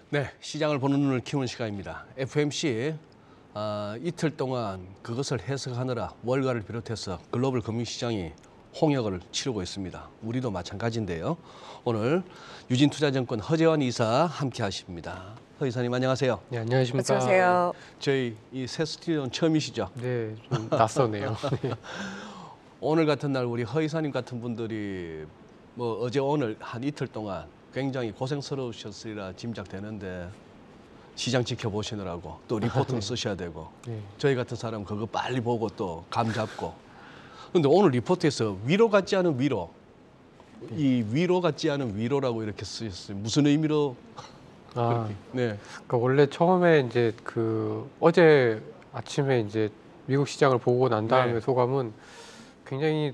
네, 시장을 보는 눈을 키우는 시간입니다. FOMC 이틀 동안 그것을 해석하느라 월가를 비롯해서 글로벌 금융시장이 홍역을 치르고 있습니다. 우리도 마찬가지인데요. 오늘 유진투자증권 허재환 이사 함께 하십니다. 허 이사님 안녕하세요. 네, 안녕하십니까. 어서 오세요. 저희 이 새 스튜디오는 처음이시죠? 네, 좀 낯서네요. 오늘 같은 날 우리 허 이사님 같은 분들이 뭐 어제 오늘 한 이틀 동안 굉장히 고생스러우셨으리라 짐작되는데 시장 지켜보시느라고 또 리포트를 쓰셔야 되고 네. 저희 같은 사람 그거 빨리 보고 또 감 잡고 근데 오늘 리포트에서 위로 같지 않은 위로 이 위로 같지 않은 위로라고 이렇게 쓰셨어요. 무슨 의미로? 네. 그러니까 원래 처음에 이제 어제 아침에 이제 미국 시장을 보고 난 다음에 네. 소감은 굉장히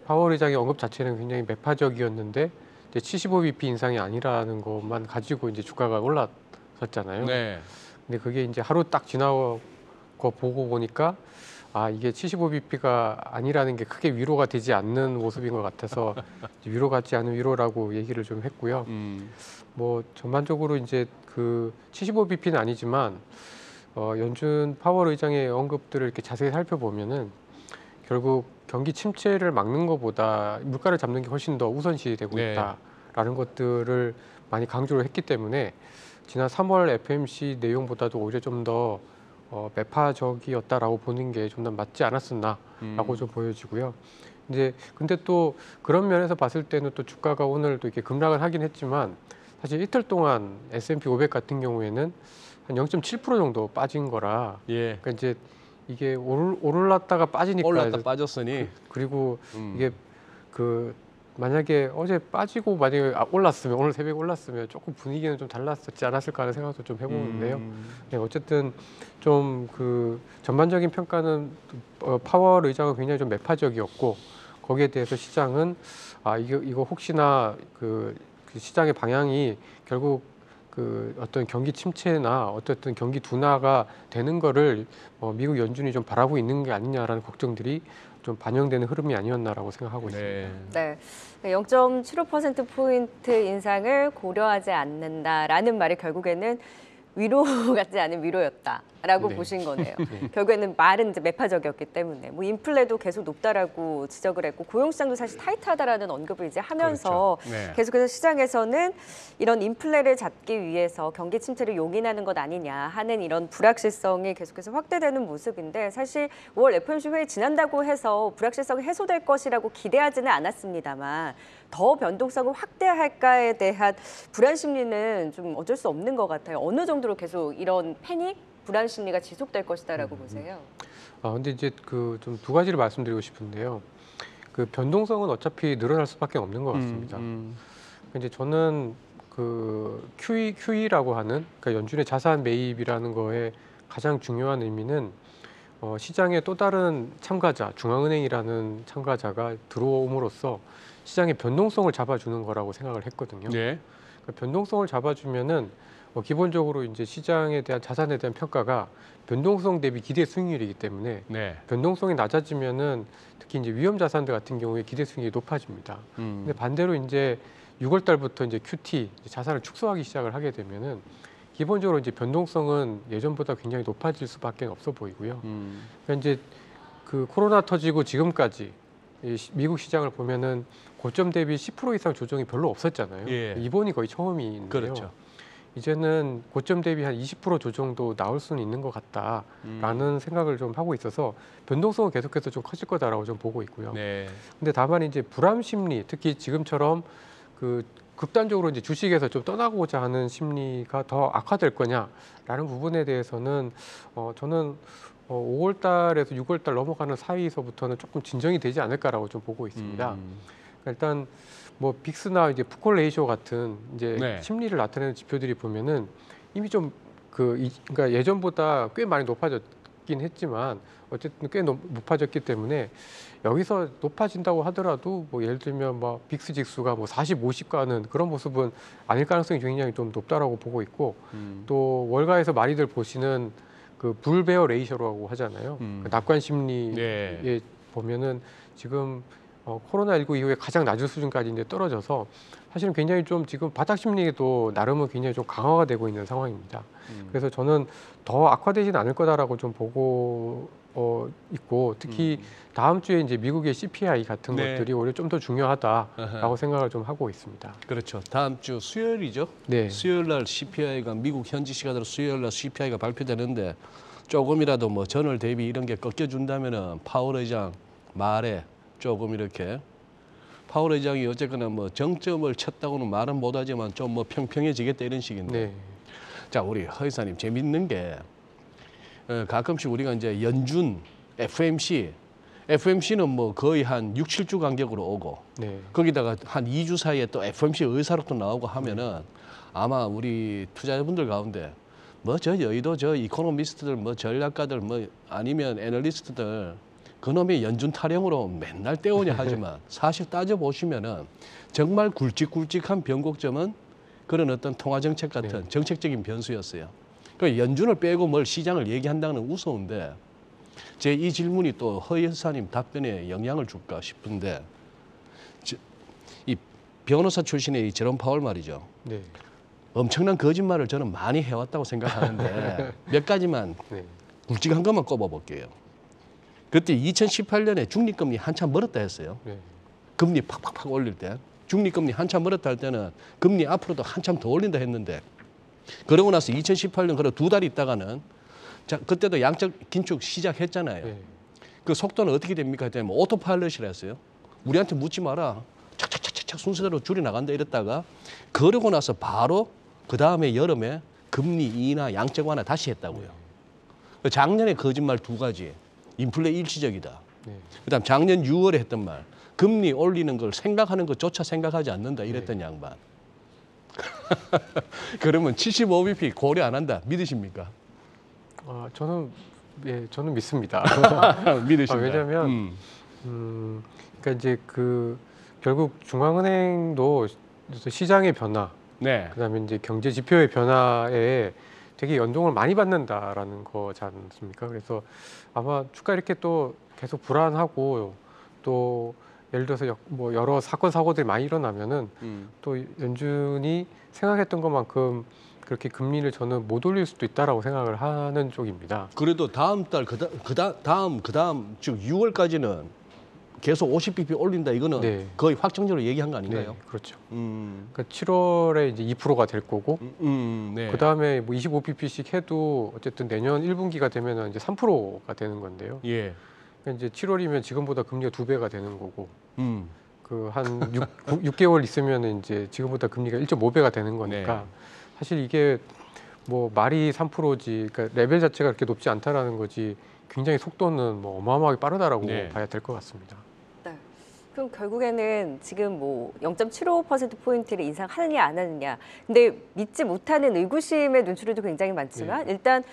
파월 의장의 언급 자체는 굉장히 매파적이었는데 이제 75bp 인상이 아니라는 것만 가지고 이제 주가가 올랐었잖아요. 네. 근데 그게 이제 하루 딱 지나고 보고 보니까 이게 75bp가 아니라는 게 크게 위로가 되지 않는 모습인 것 같아서 위로 같지 않은 위로라고 얘기를 좀 했고요. 뭐 전반적으로 이제 75bp는 아니지만 연준 파월 의장의 언급들을 이렇게 자세히 살펴보면은 결국 경기 침체를 막는 것보다 물가를 잡는 게 훨씬 더 우선시 되고 네. 있다라는 것들을 많이 강조를 했기 때문에 지난 3월 FOMC 내용보다도 오히려 좀 더 매파적이었다라고 보는 게 좀 더 맞지 않았었나라고 좀 보여지고요. 이제 근데 또 그런 면에서 봤을 때는 또 주가가 오늘도 이렇게 급락을 하긴 했지만 사실 이틀 동안 S&P 500 같은 경우에는 한 0.7% 정도 빠진 거라 예. 그러니까 이제 이게 오르렀다가 빠지니까 올랐다 빠졌으니 그리고 이게 만약에 어제 빠지고 만약에 올랐으면 오늘 새벽에 올랐으면 조금 분위기는 좀 달랐었지 않았을까 하는 생각도 좀 해보는데요. 네, 어쨌든 좀 전반적인 평가는 파월 의장은 굉장히 좀 매파적이었고 거기에 대해서 시장은 이거 혹시나 시장의 방향이 결국 어떤 경기 침체나 어쨌든 경기 둔화가 되는 거를 미국 연준이 좀 바라고 있는 게 아니냐라는 걱정들이 좀 반영되는 흐름이 아니었나라고 생각하고 있습니다. 네, 0.75%포인트 인상을 고려하지 않는다라는 말이 결국에는 위로 같지 않은 위로였다라고 네. 보신 거네요. 결국에는 말은 이제 매파적이었기 때문에 뭐 인플레도 계속 높다라고 지적을 했고 고용시장도 사실 타이트하다라는 언급을 이제 하면서 그렇죠. 네. 계속해서 시장에서는 이런 인플레를 잡기 위해서 경기 침체를 용인하는 것 아니냐 하는 이런 불확실성이 계속해서 확대되는 모습인데 사실 5월 FOMC 회의 지난다고 해서 불확실성이 해소될 것이라고 기대하지는 않았습니다만 더 변동성을 확대할까에 대한 불안 심리는 좀 어쩔 수 없는 것 같아요. 어느 정도로 계속 이런 패닉, 불안 심리가 지속될 것이다라고 보세요. 근데 이제 좀 두 가지를 말씀드리고 싶은데요. 변동성은 어차피 늘어날 수밖에 없는 것 같습니다. 이제 저는 QE라고 하는 그러니까 연준의 자산 매입이라는 거에 가장 중요한 의미는 시장에 또 다른 참가자, 중앙은행이라는 참가자가 들어옴으로써 시장의 변동성을 잡아주는 거라고 생각을 했거든요. 네. 변동성을 잡아주면은 기본적으로 이제 시장에 대한 자산에 대한 평가가 변동성 대비 기대 수익률이기 때문에 네. 변동성이 낮아지면은 특히 이제 위험 자산들 같은 경우에 기대 수익률이 높아집니다. 근데 반대로 이제 6월 달부터 이제 QT 자산을 축소하기 시작을 하게 되면은 기본적으로 이제 변동성은 예전보다 굉장히 높아질 수밖에 없어 보이고요. 그러니까 이제 코로나 터지고 지금까지 미국 시장을 보면은 고점 대비 10% 이상 조정이 별로 없었잖아요. 예. 이번이 거의 처음인데요. 그렇죠. 이제는 고점 대비 한 20% 조정도 나올 수는 있는 것 같다라는 생각을 좀 하고 있어서 변동성은 계속해서 좀 커질 거다라고 좀 보고 있고요. 네. 근데 다만 이제 불안 심리, 특히 지금처럼 극단적으로 이제 주식에서 좀 떠나고자 하는 심리가 더 악화될 거냐라는 부분에 대해서는 저는 5월 달에서 6월 달 넘어가는 사이서부터는 조금 진정이 되지 않을까라고 좀 보고 있습니다. 일단 뭐 빅스나 이제 푸콜 레이쇼 같은 이제 네. 심리를 나타내는 지표들이 보면은 이미 좀 그러니까 예전보다 꽤 많이 높아졌긴 했지만 어쨌든 꽤 높아졌기 때문에 여기서 높아진다고 하더라도 뭐 예를 들면 뭐 빅스 지수가 뭐 40, 50 가는 그런 모습은 아닐 가능성이 굉장히 좀 높다라고 보고 있고 또 월가에서 많이들 보시는 불베어 레이셔라고 하잖아요. 낙관 심리에 네. 보면은 지금 코로나19 이후에 가장 낮은 수준까지 이제 떨어져서 사실은 굉장히 좀 지금 바닥 심리도 나름은 굉장히 좀 강화가 되고 있는 상황입니다. 그래서 저는 더 악화되지는 않을 거다라고 좀 보고 있고 특히 다음 주에 이제 미국의 CPI 같은 네. 것들이 오히려 좀 더 중요하다라고 아하. 생각을 좀 하고 있습니다. 그렇죠. 다음 주 수요일이죠. 네. 수요일 날 CPI가 미국 현지 시간으로 수요일 날 CPI가 발표되는데 조금이라도 뭐 전월 대비 이런 게 꺾여준다면은 파월 의장 말에 조금 이렇게 파월 의장이 어쨌거나 뭐 정점을 쳤다고는 말은 못하지만 좀 뭐 평평해지겠다 이런 식인데. 네. 자, 우리 허 이사님 재밌는 게 가끔씩 우리가 이제 연준 FMC는 뭐 거의 한 6, 7주 간격으로 오고 네. 거기다가 한 2주 사이에 또 FMC 의사로 또 나오고 하면은 아마 우리 투자자분들 가운데 뭐 저 여의도 저 이코노미스트들 뭐 전략가들 뭐 아니면 애널리스트들 그놈의 연준 타령으로 맨날 떼오냐 하지만 사실 따져보시면은 정말 굵직굵직한 변곡점은 그런 어떤 통화정책 같은 정책적인 변수였어요. 그 연준을 빼고 뭘 시장을 얘기한다는 건 우스운데 제 이 질문이 또 허 여사님 답변에 영향을 줄까 싶은데 이 변호사 출신의 이 제롬 파월 말이죠. 네. 엄청난 거짓말을 저는 많이 해왔다고 생각하는데 몇 가지만 네. 굵직한 것만 꼽아볼게요. 그때 2018년에 중립금리 한참 멀었다 했어요. 네. 금리 팍팍팍 올릴 때 중립금리 한참 멀었다 할 때는 금리 앞으로도 한참 더 올린다 했는데 그러고 나서 2018년 그래 2달 있다가는 자 그때도 양적 긴축 시작했잖아요. 네. 그 속도는 어떻게 됩니까? 그때 뭐 오토파일럿이라 했어요. 우리한테 묻지 마라. 착착착착 순서대로 줄이 나간다 이랬다가 그러고 나서 바로 그 다음에 여름에 금리 인하 양적 완화 다시 했다고요. 작년에 거짓말 2가지. 인플레 일시적이다. 네. 그다음 작년 6월에 했던 말. 금리 올리는 걸 생각하는 것조차 생각하지 않는다 이랬던 양반. 그러면 75bp 고려 안 한다. 믿으십니까? 저는 믿습니다. 믿으신다. 왜냐하면 그러니까 이제 그 결국 중앙은행도 시장의 변화, 네. 그다음에 이제 경제 지표의 변화에 되게 연동을 많이 받는다라는 거지 않습니까? 그래서 아마 주가 이렇게 또 계속 불안하고 또 예를 들어서 뭐 여러 사건 사고들이 많이 일어나면은 또 연준이 생각했던 것만큼 그렇게 금리를 저는 못 올릴 수도 있다라고 생각을 하는 쪽입니다. 그래도 다음 달 그다음 즉 6월까지는 계속 50bp 올린다 이거는 네. 거의 확정적으로 얘기한 거 아닌가요? 네, 그렇죠. 음. 그러니까 7월에 이제 2%가 될 거고 네. 그 다음에 뭐 25pp씩 해도 어쨌든 내년 1분기가 되면은 이제 3%가 되는 건데요. 예. 그러니까 이제 7월이면 지금보다 금리가 2배가 되는 거고 음. 그 한 6개월 있으면은 이제 지금보다 금리가 1.5배가 되는 거니까 네. 사실 이게 뭐 말이 3%지 그러니까 레벨 자체가 그렇게 높지 않다라는 거지 굉장히 속도는 뭐 어마어마하게 빠르다라고 네. 봐야 될 것 같습니다. 네. 그럼 결국에는 지금 뭐 0.75%포인트를 인상하느냐 안 하느냐. 근데 믿지 못하는 의구심의 눈초리도 굉장히 많지만 일단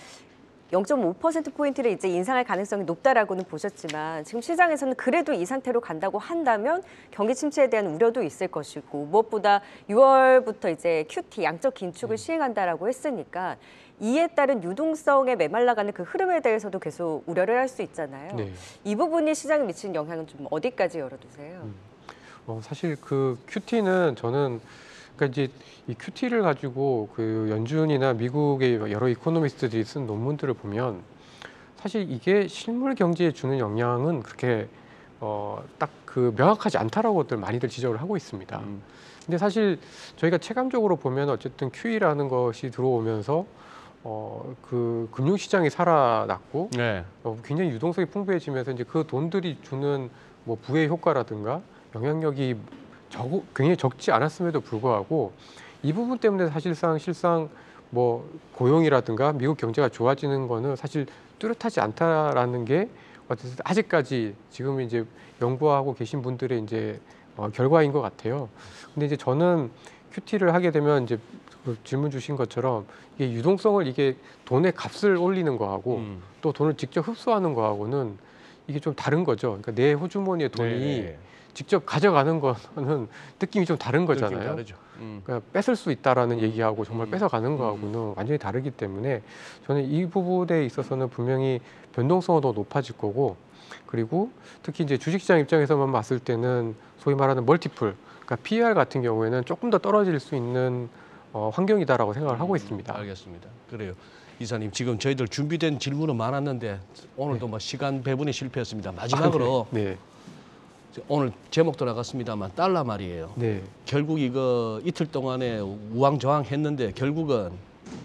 0.5%포인트를 이제 인상할 가능성이 높다라고는 보셨지만 지금 시장에서는 그래도 이 상태로 간다고 한다면 경기 침체에 대한 우려도 있을 것이고 무엇보다 6월부터 이제 QT 양적 긴축을 시행한다라고 했으니까 이에 따른 유동성에 메말라가는 그 흐름에 대해서도 계속 우려를 할 수 있잖아요. 네. 이 부분이 시장에 미치는 영향은 좀 어디까지 열어두세요? 사실 그 QT는 저는 그러니까 이제 이 QT를 가지고 그 연준이나 미국의 여러 이코노미스트들이 쓴 논문들을 보면 사실 이게 실물 경제에 주는 영향은 그렇게 딱 그 명확하지 않다라고들 많이들 지적을 하고 있습니다. 근데 사실 저희가 체감적으로 보면 어쨌든 QE라는 것이 들어오면서 그 금융시장이 살아났고 네. 굉장히 유동성이 풍부해지면서 이제 그 돈들이 주는 뭐 부의 효과라든가 영향력이 굉장히 적지 않았음에도 불구하고 이 부분 때문에 실상 뭐 고용이라든가 미국 경제가 좋아지는 거는 사실 뚜렷하지 않다라는 게 어쨌든 아직까지 지금 이제 연구하고 계신 분들의 이제 결과인 것 같아요. 근데 이제 저는 QT를 하게 되면 이제 그 질문 주신 것처럼 이게 유동성을 이게 돈의 값을 올리는 거하고 또 돈을 직접 흡수하는 거하고는 이게 좀 다른 거죠. 그러니까 내 호주머니에 돈이 네. 직접 가져가는 거는 느낌이 좀 다른 거잖아요. 다르죠. 그러니까 뺏을 수 있다라는 얘기하고 정말 뺏어가는 거하고는 완전히 다르기 때문에 저는 이 부분에 있어서는 분명히 변동성은 더 높아질 거고 그리고 특히 이제 주식시장 입장에서만 봤을 때는 소위 말하는 멀티플 그러니까 PER 같은 경우에는 조금 더 떨어질 수 있는 환경이다라고 생각을 하고 있습니다. 알겠습니다. 그래요. 이사님, 지금 저희들 준비된 질문은 많았는데 오늘도 뭐 시간 배분에 실패했습니다. 마지막으로 네. 오늘 제목도 나갔습니다만 달러 말이에요. 네. 결국 이거 이틀 동안에 우왕좌왕했는데 결국은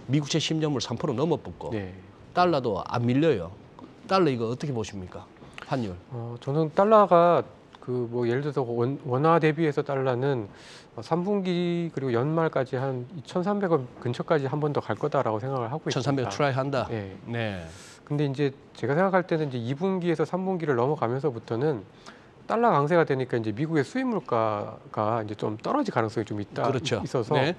미국채 10년물 3% 넘어붙고 네. 달러도 안 밀려요. 달러 이거 어떻게 보십니까? 환율. 저는 달러가 그 뭐 예를 들어서 원화 대비해서 달러는 3분기 그리고 연말까지 한 2,300원 근처까지 한 번 더 갈 거다라고 생각을 하고 있습니다. 1,300 트라이 한다. 네. 네. 근데 이제 제가 생각할 때는 이제 2분기에서 3분기를 넘어가면서부터는 달러 강세가 되니까 이제 미국의 수입 물가가 이제 좀 떨어질 가능성이 좀 그렇죠. 있어서 네.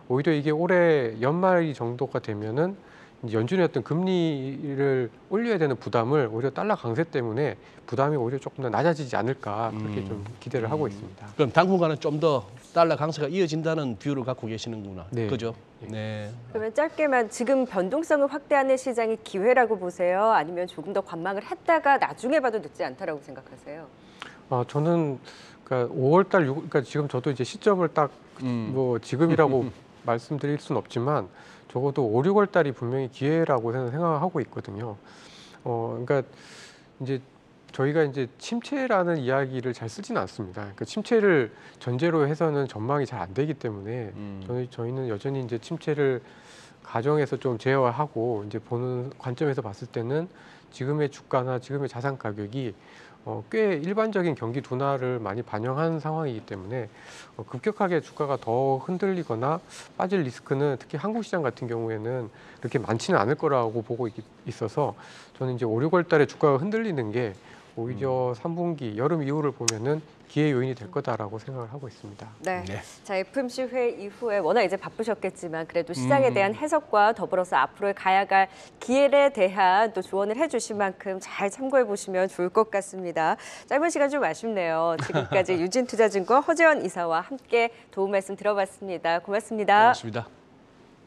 오히려 이게 올해 연말 정도가 되면은 이제 연준의 어떤 금리를 올려야 되는 부담을 오히려 달러 강세 때문에 부담이 오히려 조금 더 낮아지지 않을까 그렇게 좀 기대를 하고 있습니다. 그럼 당분간은 좀 더 달러 강세가 이어진다는 뷰를 갖고 계시는구나. 네. 그죠? 네. 그러면 짧게만 지금 변동성을 확대하는 시장이 기회라고 보세요? 아니면 조금 더 관망을 했다가 나중에 봐도 늦지 않다라고 생각하세요? 저는 그러니까 5월달, 그러니까 지금 저도 이제 시점을 딱 뭐 지금이라고 말씀드릴 수는 없지만 적어도 5, 6월 달이 분명히 기회라고 생각하고 있거든요. 그러니까 이제 저희가 이제 침체라는 이야기를 잘 쓰지는 않습니다. 그러니까 침체를 전제로 해서는 전망이 잘 안 되기 때문에 저희는 여전히 이제 침체를 가정에서 좀 제어하고 이제 보는 관점에서 봤을 때는 지금의 주가나 지금의 자산 가격이 꽤 일반적인 경기 둔화를 많이 반영한 상황이기 때문에 급격하게 주가가 더 흔들리거나 빠질 리스크는 특히 한국 시장 같은 경우에는 그렇게 많지는 않을 거라고 보고 있어서 저는 이제 5, 6월 달에 주가가 흔들리는 게 오히려 3분기 여름 이후를 보면은 기회 요인이 될 거다라고 생각을 하고 있습니다. 네. 네. 자, FOMC 회의 이후에 워낙 이제 바쁘셨겠지만 그래도 시장에 대한 해석과 더불어서 앞으로 가야 갈 기회에 대한 또 조언을 해주신 만큼 잘 참고해 보시면 좋을 것 같습니다. 짧은 시간 좀 아쉽네요. 지금까지 유진투자증권 허재원 이사와 함께 도움 말씀 들어봤습니다. 고맙습니다. 고맙습니다.